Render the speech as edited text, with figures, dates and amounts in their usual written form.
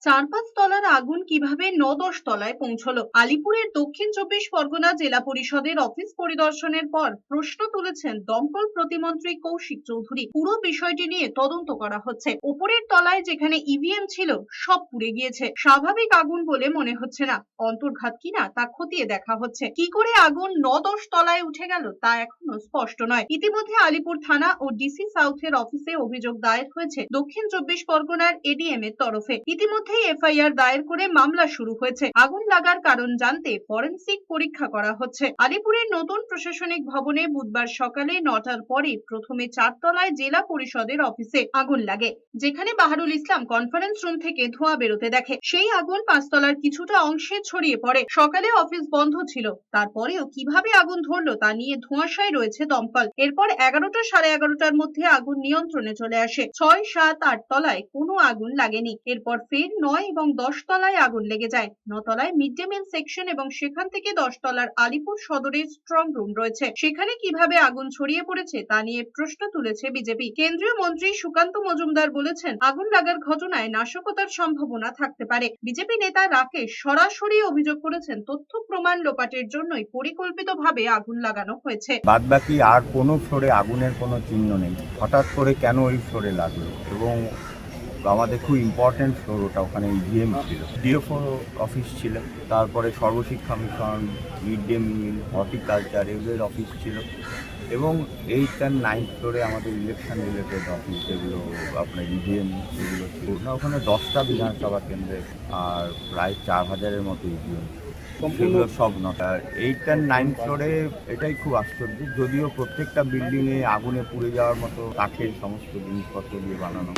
চার-পাঁচ তলার আগুন কিভাবে ৯-১০ তলায় পৌঁছলো? আলিপুরের দক্ষিণ ২৪ পরগনা জেলা পরিষদের অফিস পরিদর্শনের পর প্রশ্ন তুলেছেন দমকল প্রতিমন্ত্রী কৌশিক চৌধুরী। পুরো বিষয়টি নিয়ে তদন্ত করা হচ্ছে। ওপরের তলায় যেখানে ইভিএম ছিল সব পুড়ে গিয়েছে। স্বাভাবিক আগুন বলে মনে হচ্ছে না, অন্তর্ঘাত কিনা তা খতিয়ে দেখা হচ্ছে। কি করে আগুন ৯-১০ তলায় উঠে গেল তা এখনো স্পষ্ট নয়। ইতিমধ্যে আলিপুর থানা ও ডিসি সাউথের অফিসে অভিযোগ দায়ের হয়েছে দক্ষিণ ২৪ পরগনার এডিএম এর তরফে। ইতিমধ্যে এফআইআর দায়ের করে মামলা শুরু হয়েছে। আগুন লাগার কারণ জানতে ফরেনসিক পরীক্ষা করা হচ্ছে। আলিপুরের নতুন প্রশাসনিক ভবনে বুধবার সকালে ৯টার পরে প্রথমে ৪ তলায় জেলা পরিষদের অফিসে আগুন লাগে, যেখানে বাহারুল ইসলাম কনফারেন্স রুম থেকে ধোঁয়া বেরোতে দেখে। সেই আগুন ৫ তলার কিছুটা অংশে ছড়িয়ে পড়ে। সকালে অফিস বন্ধ ছিল, তারপরেও কিভাবে আগুন ধরলো তা নিয়ে ধোঁয়াশায় রয়েছে দমকল। এরপর ১১টা সাড়ে ১১টার মধ্যে আগুন নিয়ন্ত্রণে চলে আসে। ৬, ৭, ৮ তলায় কোনো আগুন লাগেনি। এরপর ফের ৯ এবং ১০ তলায় আগুন লেগে যায়। ৯ তলায় মিড ডে মিল সেকশন এবং সেখান থেকে ১০ তলার আলিপুর সদরের স্ট্রং রুম রয়েছে। সেখানে কিভাবে আগুন ছড়িয়ে পড়েছে তা নিয়ে প্রশ্ন তুলেছে বিজেপি। কেন্দ্রীয় মন্ত্রী সুকান্ত মজুমদার বলেছেন, আগুন লাগার ঘটনায় নাশকতার সম্ভাবনা থাকতে পারে। বিজেপি নেতা রাকেশ সরাসরি অভিযোগ করেছেন, তথ্য প্রমাণ লোপাটের জন্যই পরিকল্পিতভাবে আগুন লাগানো হয়েছে। বাদবাকি আর কোনো ফ্লোরে আগুনের কোনো চিহ্ন নেই। হঠাৎ করে কেন ওই ফ্লোরে লাগলো? এবং আমাদের খুব ইম্পর্টেন্ট ফ্লোর ওটা, ওখানে ইভিএম ছিল, ডিএফও অফিস ছিল, তারপরে Sarva Shiksha mission, mid day meal, horticulture এগুলোর অফিস ছিল, এবং 8 and 9 ফ্লোরে আমাদের ইলেকশন রিলেটেড অফিস, যেগুলো আপনার ইভিএম সেগুলো ছিল না। ওখানে 10টা বিধানসভা কেন্দ্রে আর প্রায় 4,000-এর মতো ইভিএম, সেগুলো সব নটা। 8 and 9 ফ্লোরে এটাই খুব আশ্চর্য, যদিও প্রত্যেকটা বিল্ডিংয়ে আগুনে পুড়ে যাওয়ার মতো কাঠের সমস্ত জিনিসপত্র দিয়ে বানানো।